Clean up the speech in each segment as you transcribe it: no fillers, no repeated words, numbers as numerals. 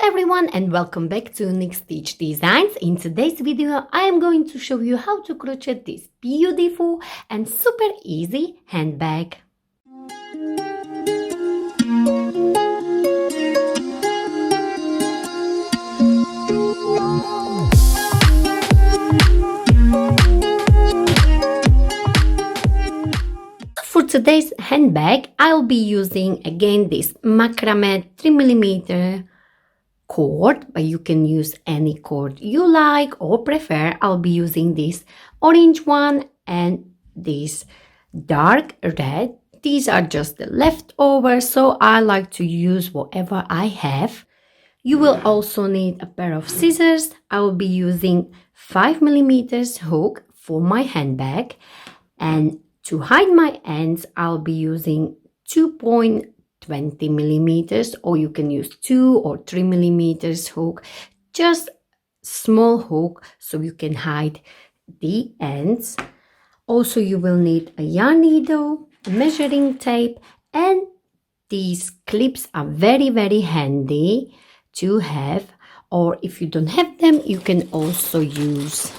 everyone and welcome back to Next Stitch Designs. In today's video I am going to show you how to crochet this beautiful and super easy handbag. For today's handbag I'll be using again this macrame 3mm cord, but you can use any cord you like or prefer. I'll be using this orange one and this dark red. These are just the leftovers, so I like to use whatever I have. You will also need a pair of scissors. I will be using 5mm hook for my handbag, and to hide my ends I'll be using 2.20mm, or you can use 2 or 3mm hook, just small hook so you can hide the ends. Also you will need a yarn needle, measuring tape, and these clips are very handy to have, or if you don't have them you can also use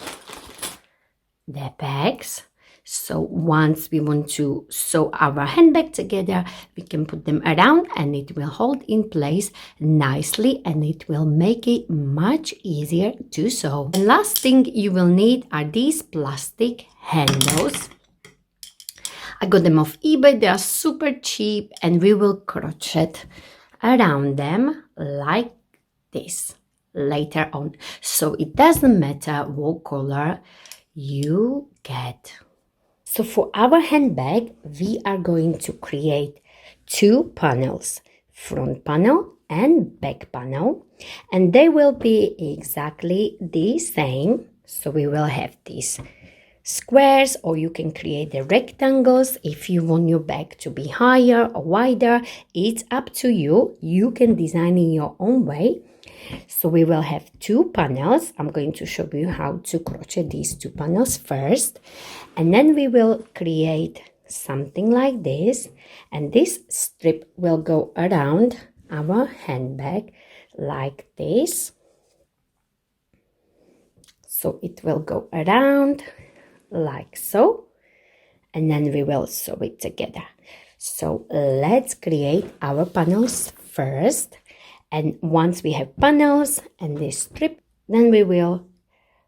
the bags. So once we want to sew our handbag together, we can put them around and it will hold in place nicely and it will make it much easier to sew. And last thing you will need are these plastic handles. I got them off eBay. They are super cheap and we will crochet around them like this later on. So it doesn't matter what color you get. So for our handbag, we are going to create two panels, front panel and back panel, and they will be exactly the same. So we will have these squares, or you can create the rectangles if you want your bag to be higher or wider. It's up to you. You can design in your own way. So we will have two panels. I'm going to show you how to crochet these two panels first, and then we will create something like this, and this strip will go around our handbag like this. So it will go around like so, and then we will sew it together. So let's create our panels first. And once we have panels and this strip, then we will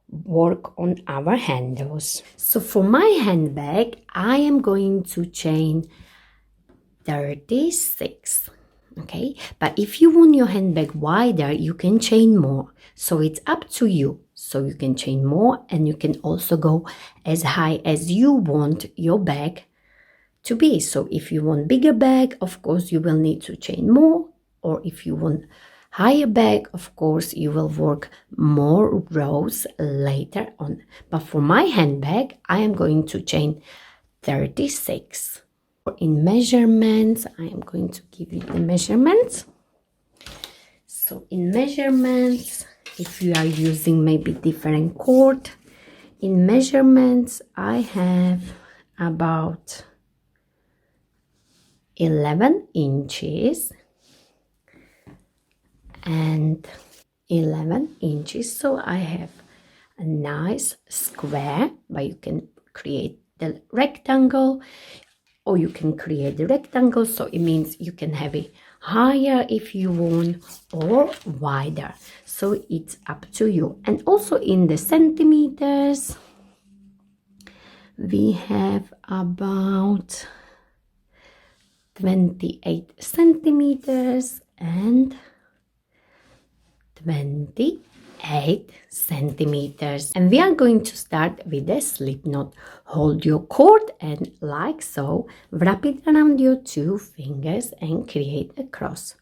work on our handles. So for my handbag, I am going to chain 36. Okay, but if you want your handbag wider, you can chain more. So it's up to you. So you can chain more, and you can also go as high as you want your bag to be. So if you want bigger bag, of course you will need to chain more. Or if you want higher bag, of course you will work more rows later on. But for my handbag, I am going to chain 36. In measurements, I am going to give you the measurements. So in measurements, if you are using maybe different cord, in measurements I have about 11 inches and 11 inches. So I have a nice square, but you can create the rectangle, or you can create the rectangle, so it means you can have it higher if you want or wider. So it's up to you. And also in the centimeters, we have about 28 centimeters and 28 centimeters. And we are going to start with a slip knot. Hold your cord and like so, wrap it around your two fingers and create a cross.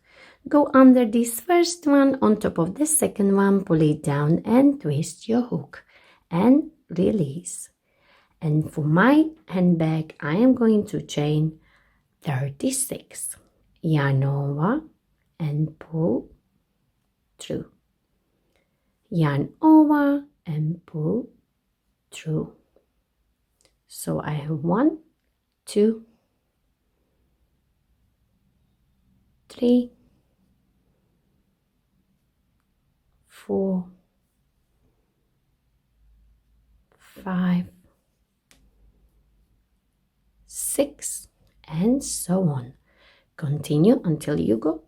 Go under this first one, on top of the second one, pull it down and twist your hook and release. And for my handbag, I am going to chain 36. Yarn over and pull through. Yarn over and pull through. So I have 1, 2, 3, 4, 5, 6, and so on. Continue until you go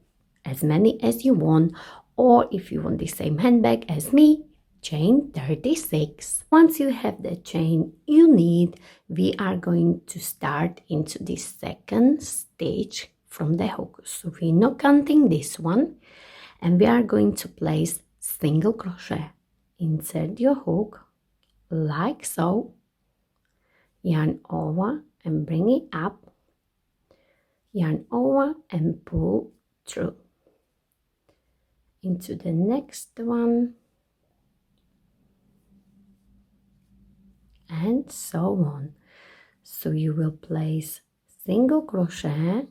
as many as you want, or if you want the same handbag as me, chain 36. Once you have the chain you need, we are going to start into the second stage from the hook. So we're not counting this one, and we are going to place single crochet. Insert your hook like so, yarn over and bring it up, yarn over and pull through into the next one, and so on. So you will place single crochet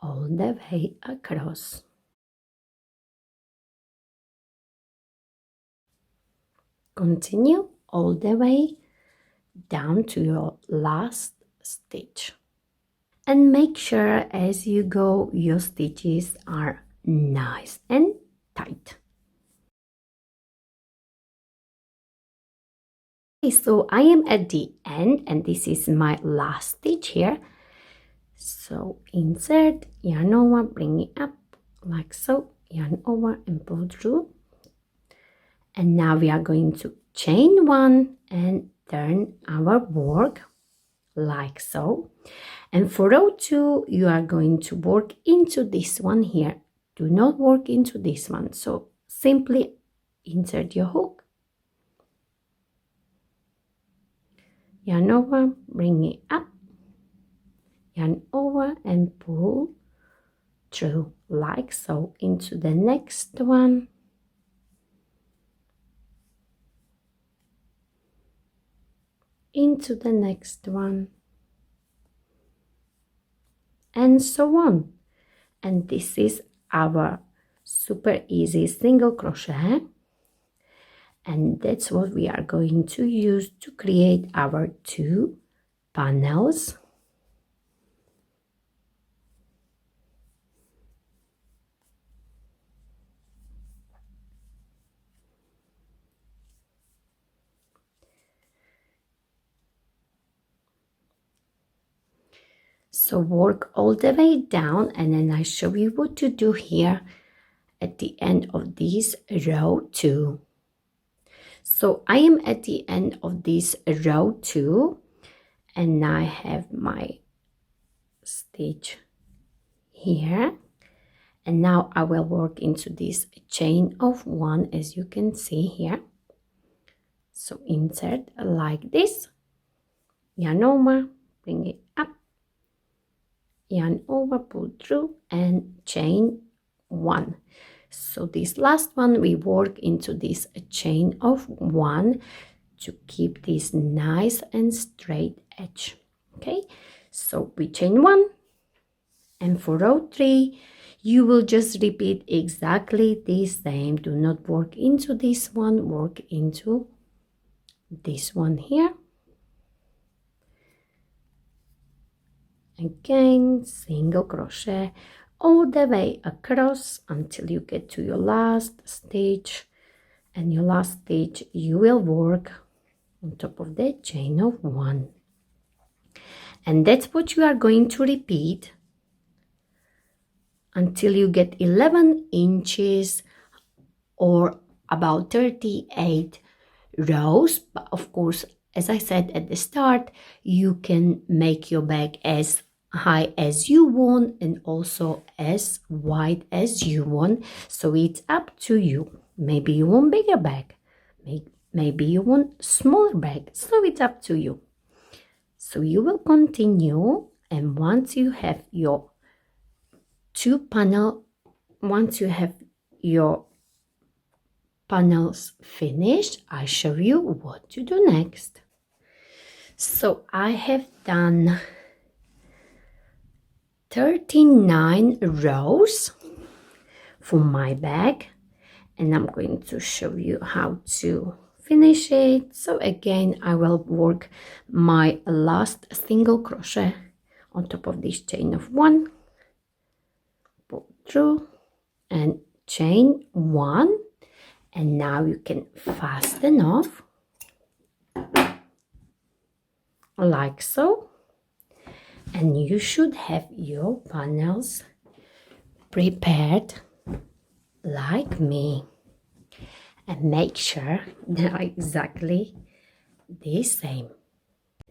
all the way across. Continue all the way down to your last stitch, and make sure as you go your stitches are nice and tight. Okay, so I am at the end and this is my last stitch here. So insert, yarn over, bring it up like so, yarn over and pull through. And now we are going to chain 1 and turn our work like so. And for row 2 you are going to work into this one here. Do not work into this one. So simply insert your hook, yarn over, bring it up, yarn over and pull through like so into the next one, into the next one, and so on. And this is our super easy single crochet, and that's what we are going to use to create our 2 panels. So work all the way down, and then I show you what to do here at the end of this row 2. So I am at the end of this row 2, and I have my stitch here, and now I will work into this chain of 1 as you can see here. So insert like this, yarn over, bring it up, yarn over, pull through, and chain 1. So this last one we work into this chain of 1 to keep this nice and straight edge. Okay, so we chain 1, and for row 3 you will just repeat exactly the same. Do not work into this one, work into this one here. Again, single crochet all the way across until you get to your last stitch, and your last stitch you will work on top of the chain of 1, and that's what you are going to repeat until you get 11 inches or about 38 rows. But of course, as I said at the start, you can make your bag as high as you want and also as wide as you want, so it's up to you. Maybe you want bigger bag, maybe you want smaller bag, so it's up to you. So you will continue, and once you have your 2 panel, once you have your panels finished, I show you what to do next. So I have done 39 rows for my bag, and I'm going to show you how to finish it. So again, I will work my last single crochet on top of this chain of 1, pull through and chain 1, and now you can fasten off like so, and you should have your panels prepared like me, and make sure they are exactly the same.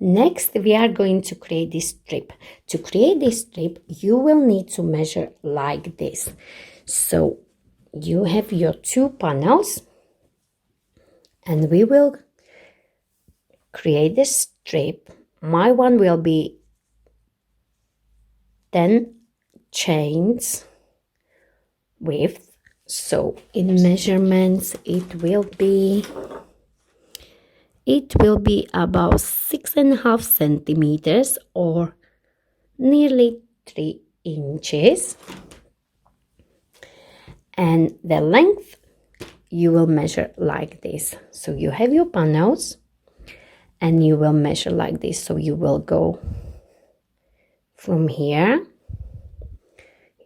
Next, we are going to create this strip. To create this strip, you will need to measure like this. So you have your 2 panels, and we will create the strip. My one will be 10 chains width. So in measurements, it will be about 6.5 centimeters or nearly 3 inches. And the length you will measure like this. So you have your panels and you will measure like this. So you will go from here,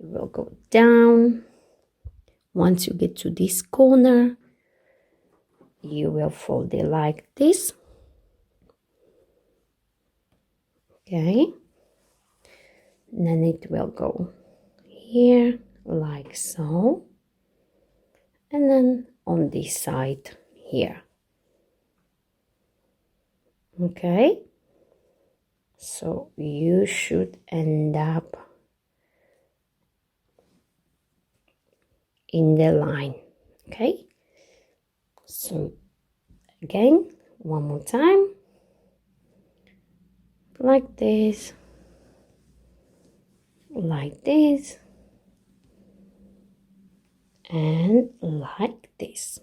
you will go down. Once you get to this corner, you will fold it like this. Okay, and then it will go here like so, and then on this side here. Okay, so you should end up in the line. Okay, so again, one more time, like this, like this, and like this.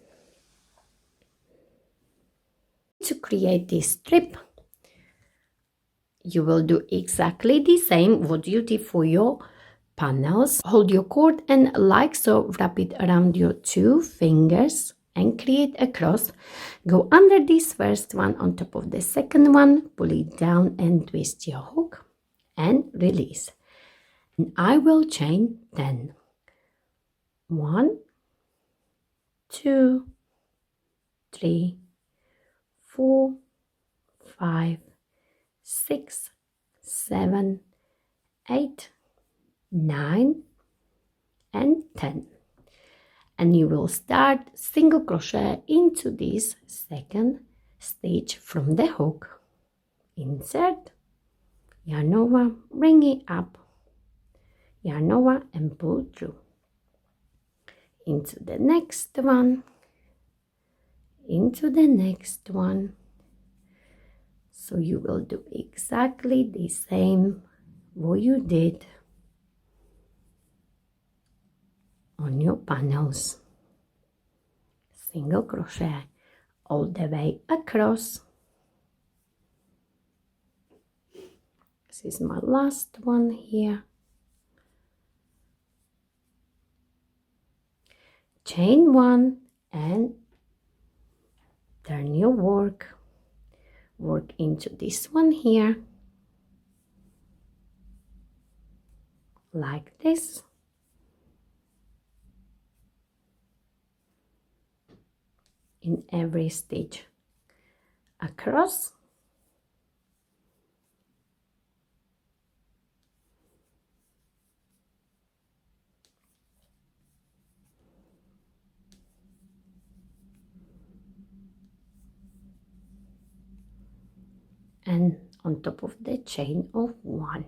To create this strip, you will do exactly the same what you did for your panels. Hold your cord and like so, wrap it around your 2 fingers and create a cross. Go under this first one on top of the second one, pull it down and twist your hook and release. And I will chain 10. 1, 2, 3, 4, 5, 6, 7, 8, 9, and 10. And you will start single crochet into this second stitch from the hook. Insert, yarn over, bring it up, yarn over and pull through into the next one, into the next one. So you will do exactly the same what you did on your panels. Single crochet all the way across. This is my last one here. Chain 1 and turn your work into this one here, like this. In every stitch across. And on top of the chain of 1.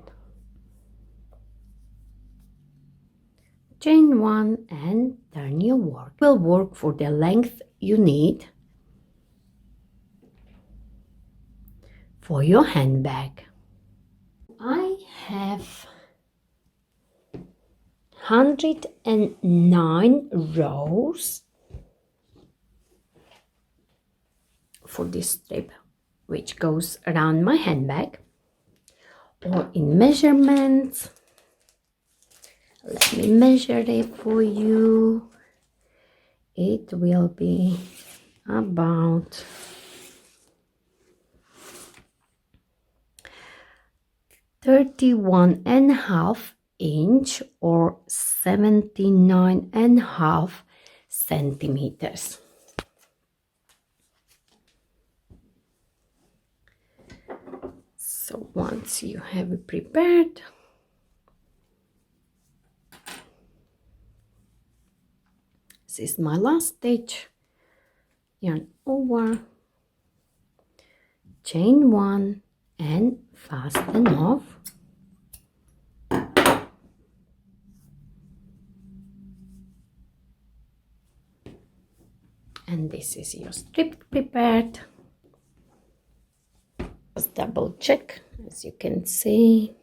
Chain 1 and turn your work. Will work for the length you need for your handbag. I have 109 rows for this strip, which goes around my handbag. Or in measurements, let me measure it for you. It will be about 31.5 inch or 79.5 centimeters. So once you have it prepared, this is my last stitch. Yarn over, chain 1 and fasten off. And this is your strip prepared. Just double check, as you can see.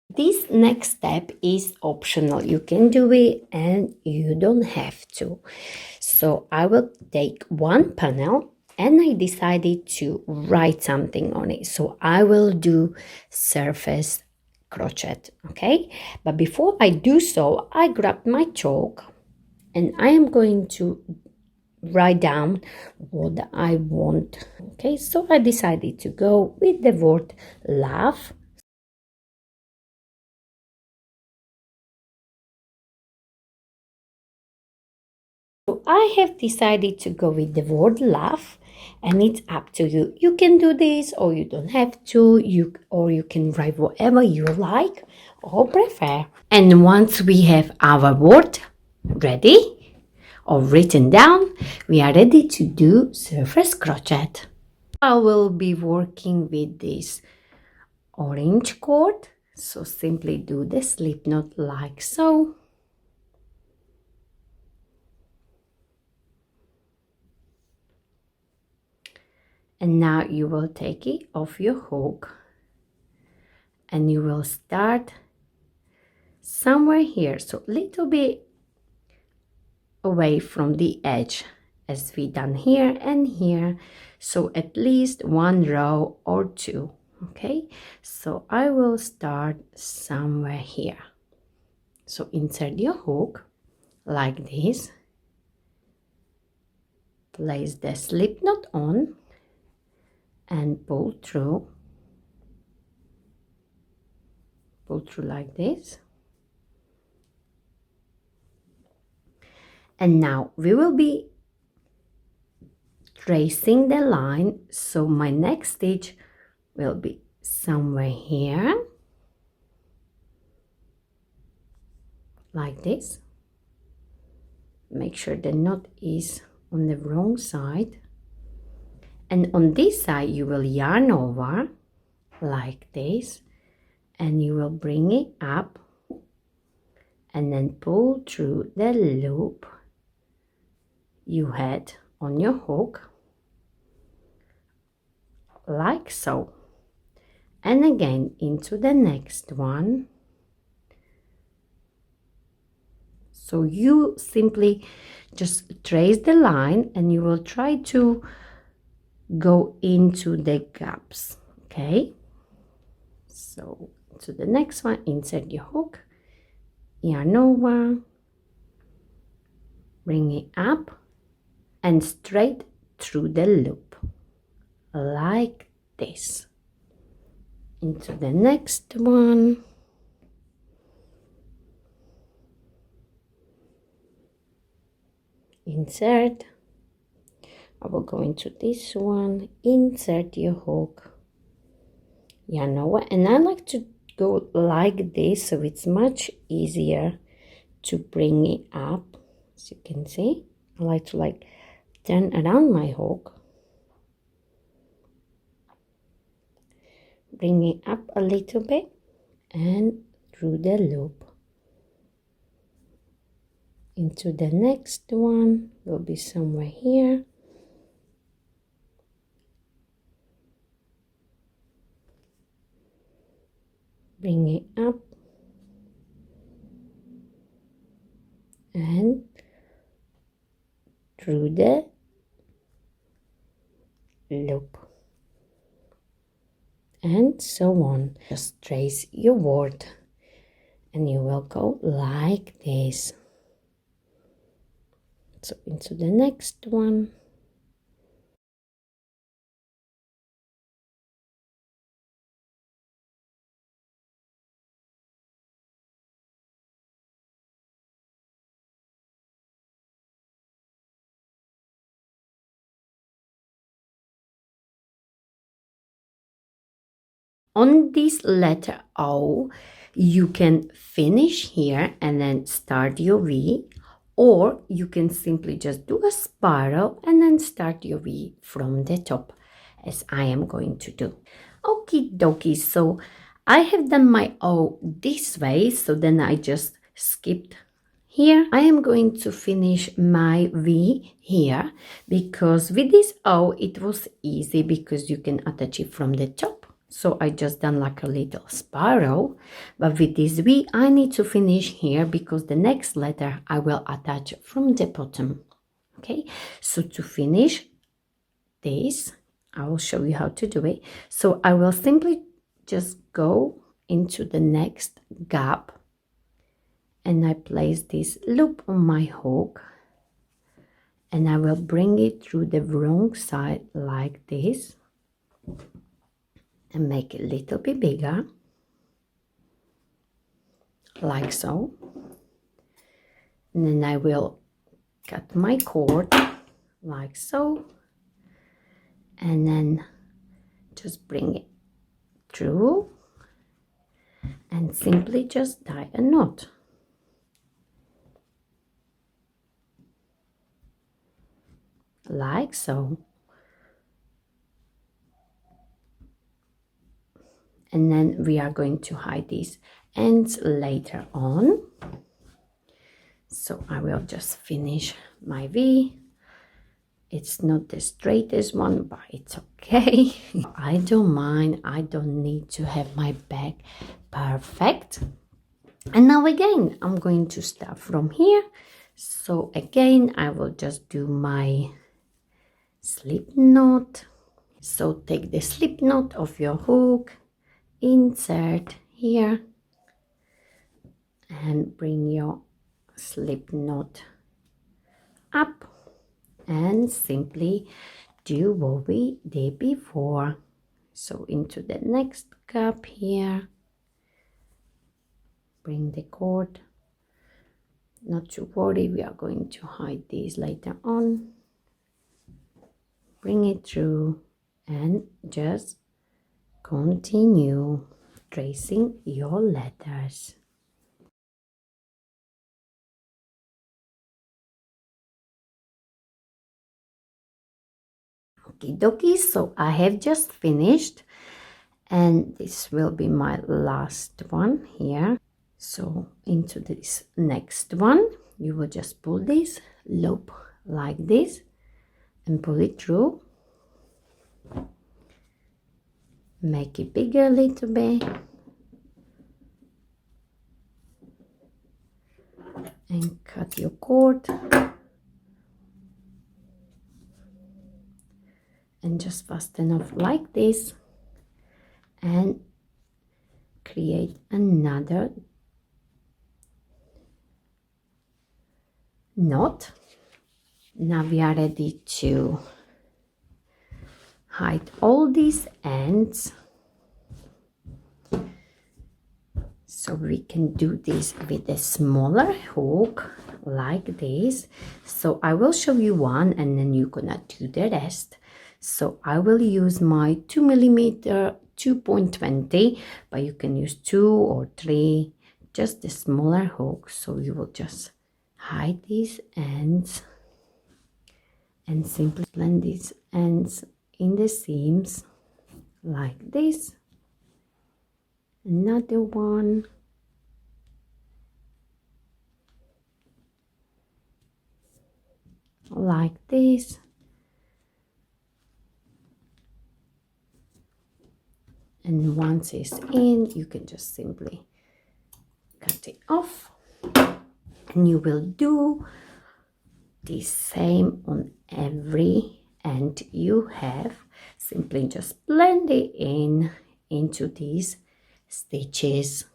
This next step is optional. You can do it and you don't have to. So I will take one panel and I decided to write something on it. So I will do surface crochet, okay? But before I do so, I grabbed my chalk and I am going to write down what I want. Okay, so I decided to go with the word love. So I have decided to go with the word love, and it's up to you. You can do this or you don't have to, you can write whatever you like or prefer. And once we have our word ready or written down, we are ready to do surface crochet. I will be working with this orange cord, so simply do the slip knot like so. And now you will take it off your hook and you will start somewhere here, so a little bit away from the edge as we done here and here, so at least one row or two. Okay, so I will start somewhere here. So insert your hook like this, place the slip knot on and pull through like this. And now we will be tracing the line, so my next stitch will be somewhere here like this. Make sure the knot is on the wrong side, and on this side you will yarn over like this and you will bring it up and then pull through the loop you had on your hook like so, and again into the next one. So you simply just trace the line and you will try to go into the gaps. Okay, so to the next one, insert your hook, yarn over, bring it up and straight through the loop like this. Into the next one, insert. I will go into this one, insert your hook, yarn over, and I like to go like this so it's much easier to bring it up. As you can see, I like to turn around my hook, bring it up a little bit and through the loop. Into the next one will be somewhere here. Bring it up and through the loop, and so on. Just trace your word and you will go like this. So into the next one, on this letter O, you can finish here and then start your V, or you can simply just do a spiral and then start your V from the top, as I am going to do. Okie dokie, so I have done my O this way, so then I just skipped here. I am going to finish my V here, because with this O it was easy because you can attach it from the top. So I just done like a little spiral, but with this V I need to finish here because the next letter I will attach from the bottom. Okay, so to finish this, I will show you how to do it. So I will simply just go into the next gap and I place this loop on my hook and I will bring it through the wrong side like this and make it a little bit bigger, like so. And then I will cut my cord like so, and then just bring it through and simply just tie a knot. Like so. And then we are going to hide these ends later on. So I will just finish my V. It's not the straightest one, but it's okay. I don't mind. I don't need to have my bag perfect. And now again, I'm going to start from here. So again, I will just do my slip knot. So take the slip knot of your hook, insert here, and bring your slip knot up, and simply do what we did before. So into the next gap here, bring the cord. Not to worry, we are going to hide these later on. Bring it through and just continue tracing your letters. Okie dokie, so I have just finished and this will be my last one here. So into this next one, you will just pull this loop like this and pull it through. Make it bigger a little bit. And cut your cord. And just fasten off like this. And create another knot. Now we are ready to hide all these ends. So we can do this with a smaller hook like this. So I will show you one and then you're gonna do the rest. So I will use my 2mm 2.20, but you can use 2 or 3, just a smaller hook. So you will just hide these ends and simply blend these ends in the seams like this. Another one. Like this. And once it's in, you can just simply cut it off. And you will do the same on every end you have. Simply just blend it in into these stitches.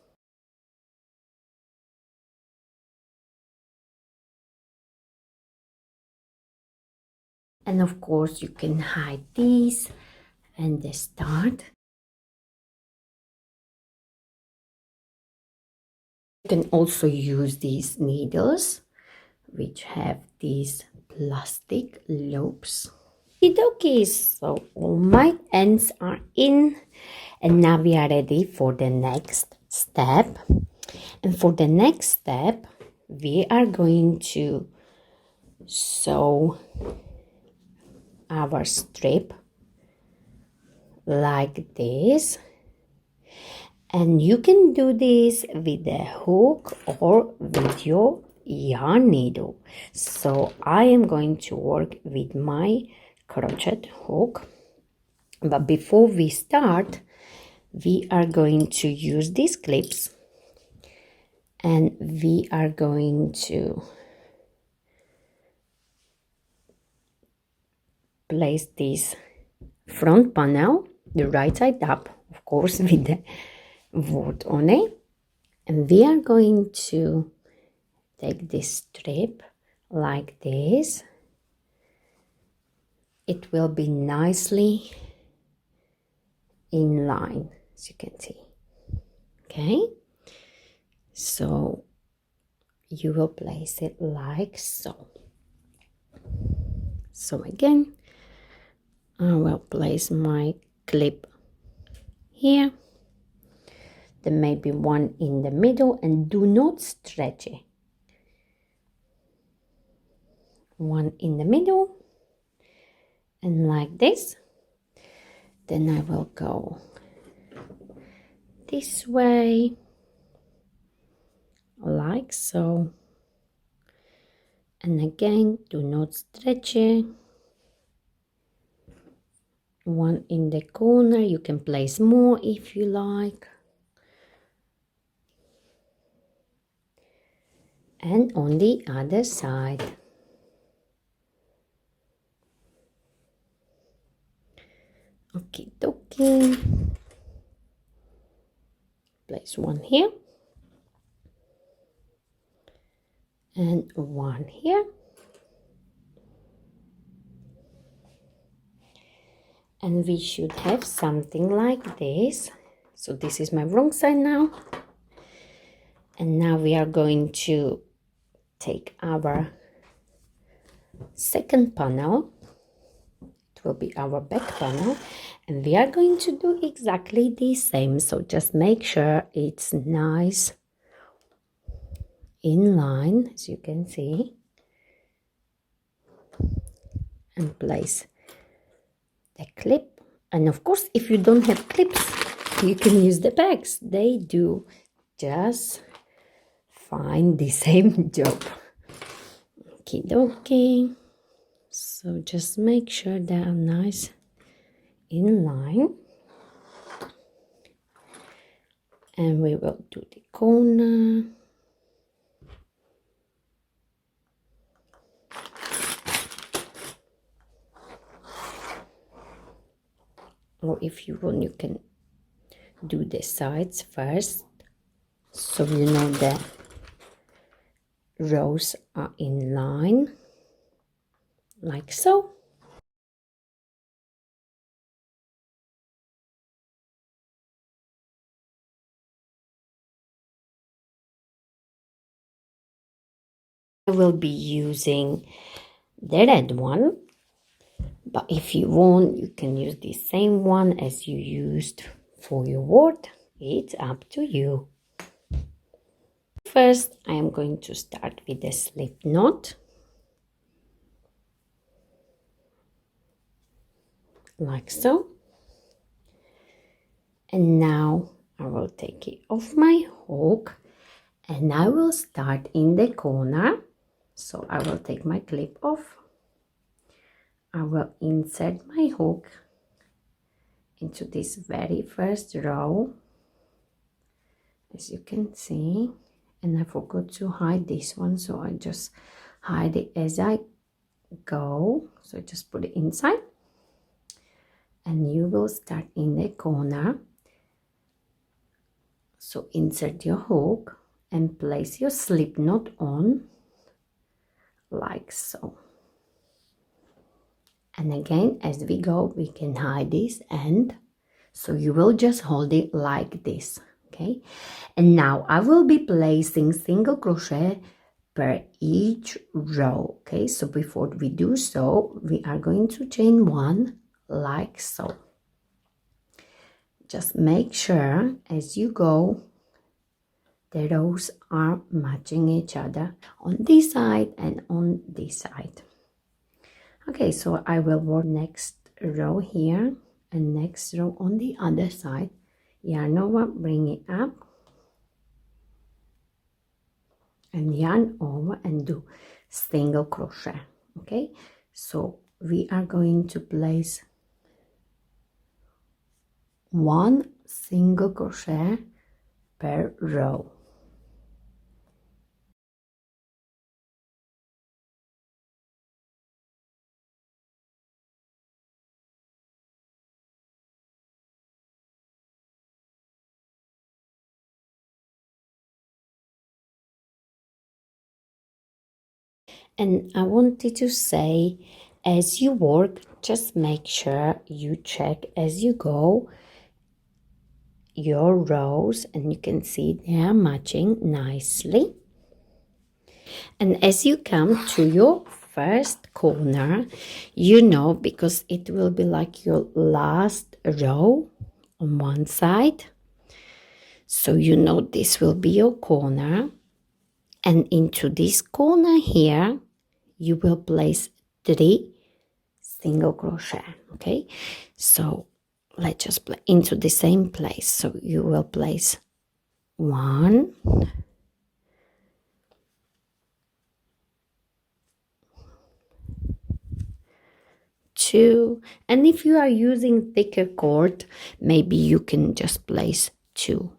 And of course you can hide these and the start. You can also use these needles which have these plastic loops. Okay, so all my ends are in, and now we are ready for the next step. And for the next step, we are going to sew our strip like this. And you can do this with a hook or with your yarn needle. So I am going to work with my crochet hook. But before we start, we are going to use these clips, and we are going to place this front panel, the right side up, of course, with the word on it. And we are going to take this strip like this. It will be nicely in line, as you can see. Okay, so you will place it like so. So again, I will place my clip here. There may be one in the middle, and do not stretch it. One in the middle, and like this. Then I will go this way, like so. And again, do not stretch it. One in the corner, you can place more if you like. And on the other side. Okay. Place one here. And one here. And we should have something like this. So this is my wrong side now. And now we are going to take our second panel. It will be our back panel, and we are going to do exactly the same. So just make sure it's nice in line, as you can see, and place the clip. And of course, if you don't have clips, you can use the bags. They do just fine the same job. Okay. So just make sure they are nice in line. And we will do the corner. Or if you want, you can do the sides first, so you know the rows are in line, like so. I will be using the red one, but if you want, you can use the same one as you used for your word. It's up to you. First, I am going to start with the slip knot, like so. And now I will take it off my hook, and I will start in the corner. So I will take my clip off. I will insert my hook into this very first row, as you can see. And I forgot to hide this one, so I just hide it as I go. So just put it inside, and you will start in the corner. So insert your hook and place your slip knot on, like so. And again, as we go, we can hide this end. So you will just hold it like this, okay? And now I will be placing single crochet per each row. Okay, so before we do so, we are going to chain 1 like so. Just make sure as you go the rows are matching each other on this side and on this side. Okay, so I will work next row here and next row on the other side. Yarn over, bring it up and yarn over and do single crochet. Okay, so we are going to place 1 single crochet per row. And I wanted to say, as you work, just make sure you check as you go your rows, and you can see they are matching nicely. And as you come to your first corner, you know, because it will be like your last row on one side, so you know this will be your corner, and into this corner here you will place 3 single crochet. Okay, so let's just play into the same place. So you will place 1, 2, and if you are using thicker cord, maybe you can just place 2,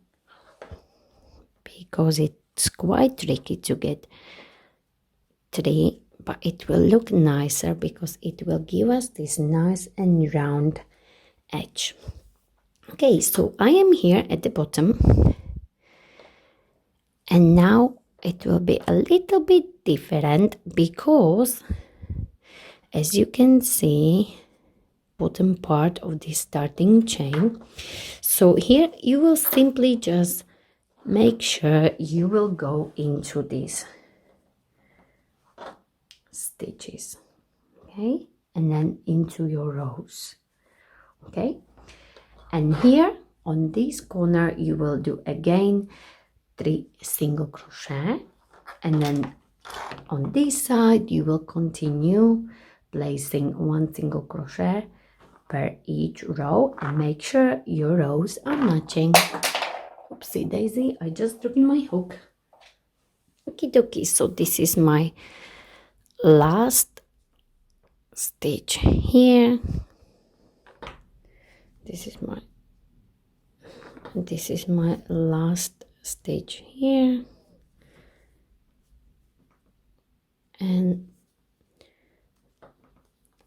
because it's quite tricky to get 3, but it will look nicer because it will give us this nice and round edge. Okay, so I am here at the bottom, and now it will be a little bit different because as you can see bottom part of the starting chain. So here you will simply just make sure you will go into these stitches, okay, and then into your rows. Okay, and here on this corner you will do again 3 single crochet, and then on this side you will continue placing 1 single crochet per each row, and make sure your rows are matching. Oopsie daisy, I just dropped my hook. Okie dokie, so this is my last stitch here. This is my last stitch here, and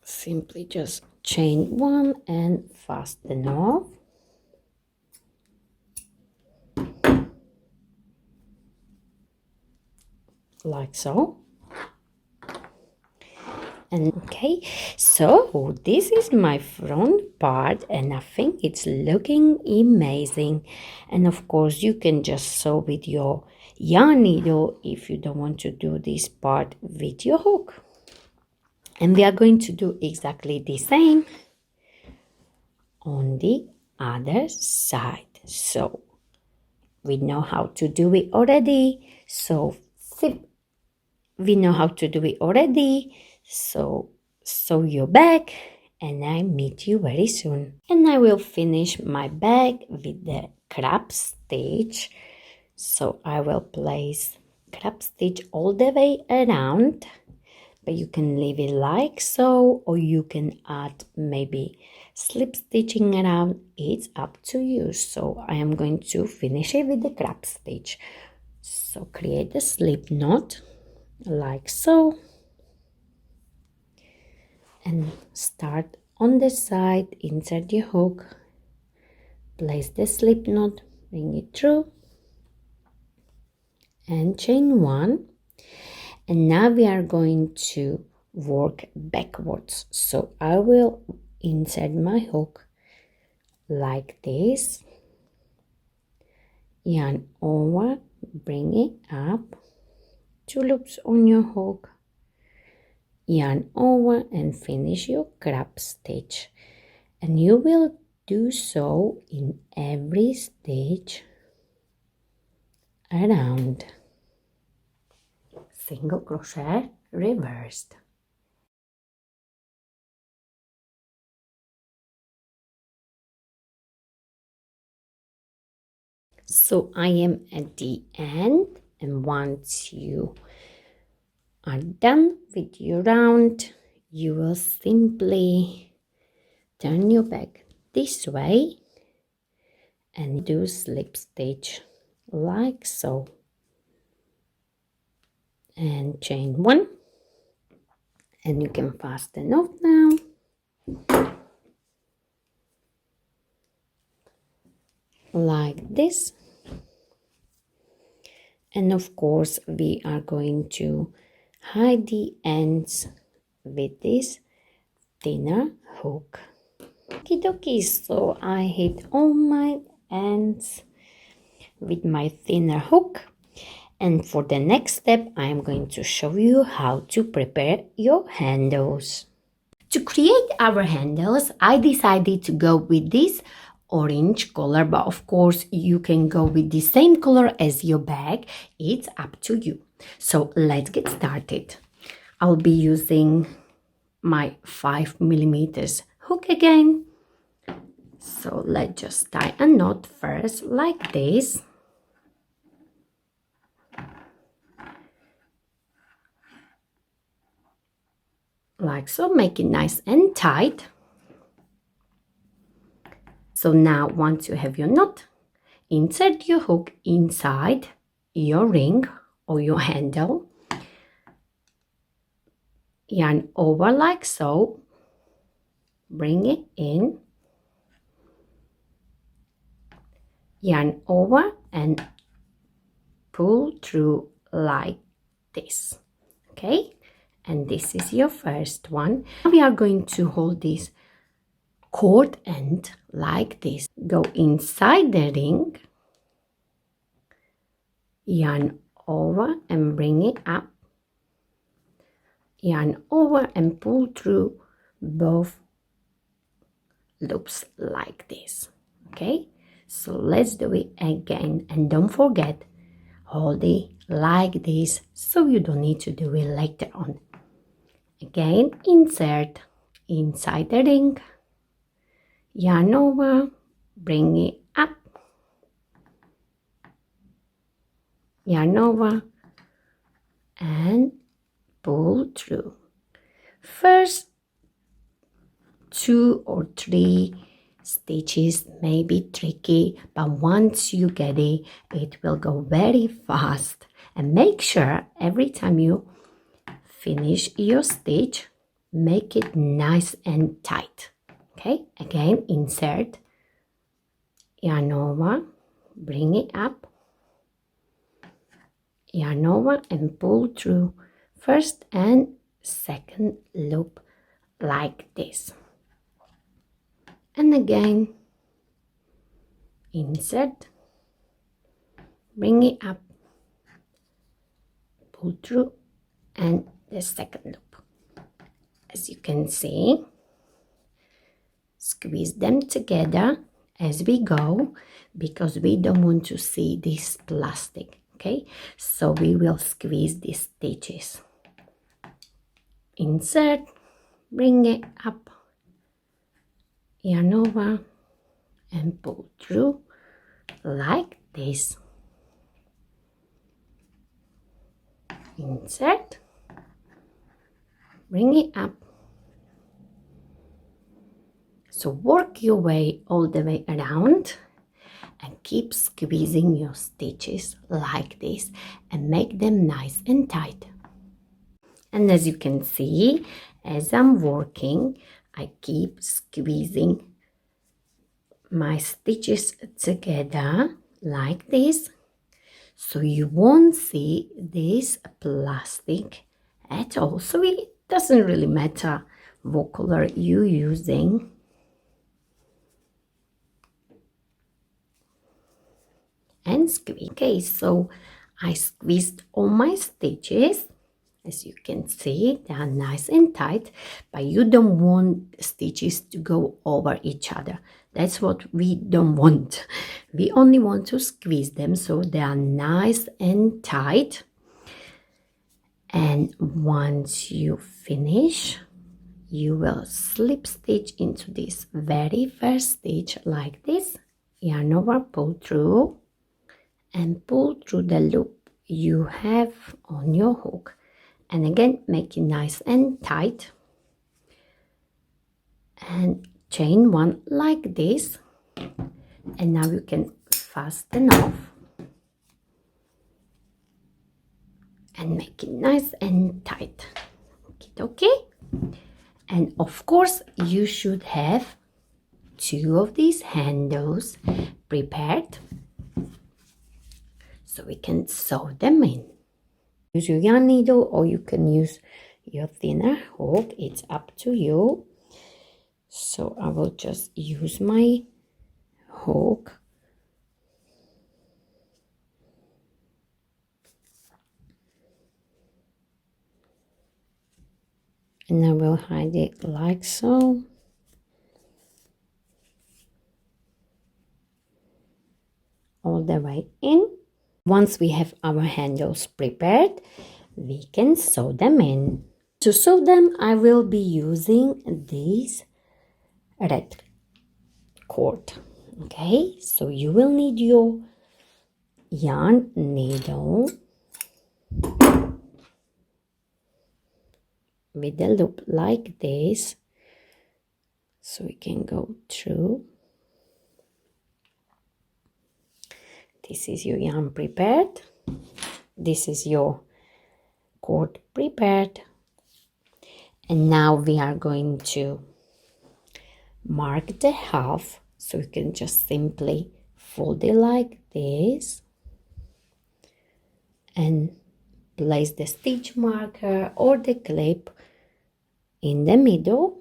simply just chain 1 and fasten off. Like so. And okay, so this is my front part, and I think it's looking amazing. And of course you can just sew with your yarn needle if you don't want to do this part with your hook. And we are going to do exactly the same on the other side. So we know how to do it already, so we know how to do it already, so sew your bag, and I meet you very soon. And I will finish my bag with the crab stitch. So I will place crab stitch all the way around, but you can leave it like so, or you can add maybe slip stitching around. It's up to you. So I am going to finish it with the crab stitch. So create a slip knot like so, and start on the side, insert your hook, place the slip knot, bring it through, and chain 1. And now we are going to work backwards. So I will insert my hook like this, yarn over, bring it up, 2 loops on your hook, yarn over and finish your crab stitch, and you will do so in every stitch around. Single crochet reversed. So I am at the end, and once you are done with your round, you will simply turn your bag this way and do slip stitch like so, and chain 1, and you can fasten off now. Like this, and of course we are going to hide the ends with this thinner hook. Okie dokie, so I hit all my ends with my thinner hook, and for the next step I am going to show you how to prepare your handles. To create our handles, I decided to go with this orange color, but of course you can go with the same color as your bag. It's up to you. So let's get started. I'll be using my 5mm hook again. So let's just tie a knot first like this. Like so, make it nice and tight. So now once you have your knot, insert your hook inside your ring or your handle, yarn over like so, bring it in, yarn over and pull through like this. Okay, and this is your first one. We are going to hold this cord end like this. Go inside the ring, yarn over and bring it up, yarn over and pull through both loops like this. Okay, so let's do it again, and don't forget, hold it like this so you don't need to do it later on. Again, insert inside the ring, yarn over, bring it up, yarn over and pull through. First 2 or 3 stitches may be tricky, but once you get it, it will go very fast. And make sure every time you finish your stitch, make it nice and tight. Okay, again, insert, yarn over, bring it up, yarn over and pull through first and second loop like this. And again, insert, bring it up, pull through, and the second loop. As you can see, squeeze them together as we go because we don't want to see this plastic. Okay, so we will squeeze these stitches. Insert, bring it up, yarn over and pull through like this. Insert, bring it up. So work your way all the way around and keep squeezing your stitches like this and make them nice and tight. And as you can see, as I'm working, I keep squeezing my stitches together like this, so you won't see this plastic at all. So it doesn't really matter what color you're using. And squeeze. Okay, so I squeezed all my stitches. As you can see, they are nice and tight, but you don't want stitches to go over each other. That's what we don't want. We only want to squeeze them so they are nice and tight. And once you finish, you will slip stitch into this very first stitch like this, yarn over, pull through, and pull through the loop you have on your hook. And again, make it nice and tight, and chain one like this. And now you can fasten off and make it nice and tight. Okay, and of course you should have 2 of these handles prepared so we can sew them in. Use your yarn needle or you can use your thinner hook, it's up to you. So I will just use my hook and I will hide it like so. All the way in. Once we have our handles prepared, we can sew them in. To sew them, I will be using this red cord. Okay, so you will need your yarn needle with a loop like this, so we can go through. This is your yarn prepared. This is your cord prepared. And now we are going to mark the half, so you can just simply fold it like this and place the stitch marker or the clip in the middle,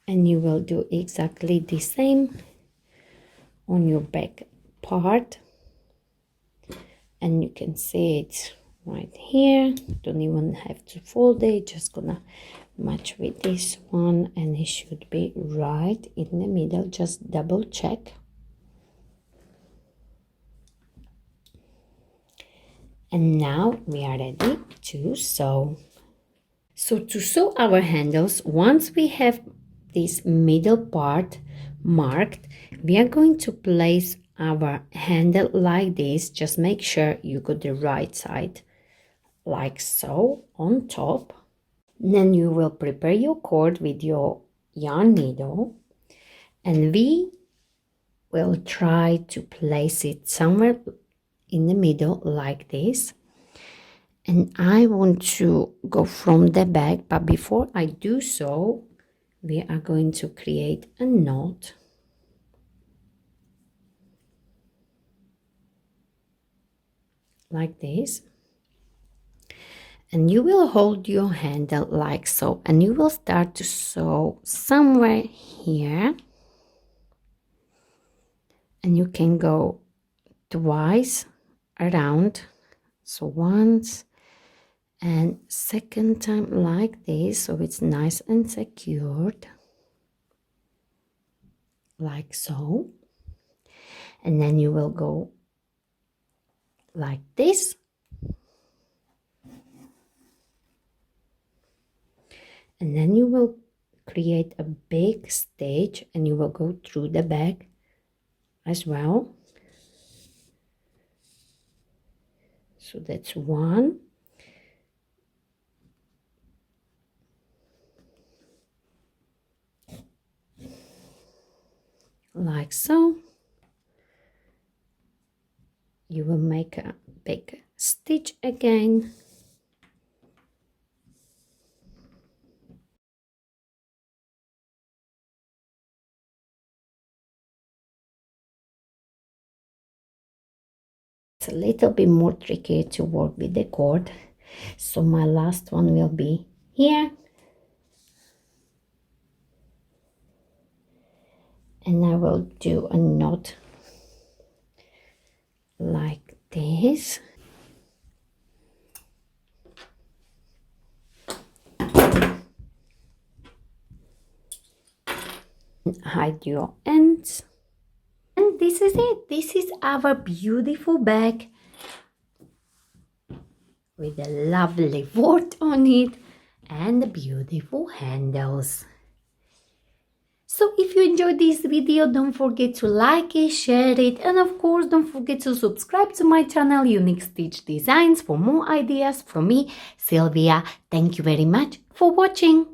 and you will do exactly the same on your back part. And you can see it right here. Don't even have to fold it, just gonna match with this one, and it should be right in the middle. Just double check. And now we are ready to sew. So to sew our handles, once we have this middle part marked, we are going to place our handle like this. Just make sure you got the right side like so on top. Then you will prepare your cord with your yarn needle, and we will try to place it somewhere in the middle like this. And I want to go from the back, but before I do so, we are going to create a knot like this, and you will hold your handle like so, and you will start to sew somewhere here, and you can go twice around, so once and second time like this, so it's nice and secured like so. And then you will go like this, and then you will create a big stitch, and you will go through the back as well. So that's one, like so. You will make a big stitch again, it's a little bit more tricky to work with the cord, so my last one will be here, and I will do a knot like this. Hide your ends. And this is it. This is our beautiful bag with a lovely word on it and the beautiful handles. So if you enjoyed this video, don't forget to like it, share it, and of course don't forget to subscribe to my channel Unique Stitch Designs for more ideas from me, Sylvia. Thank you very much for watching.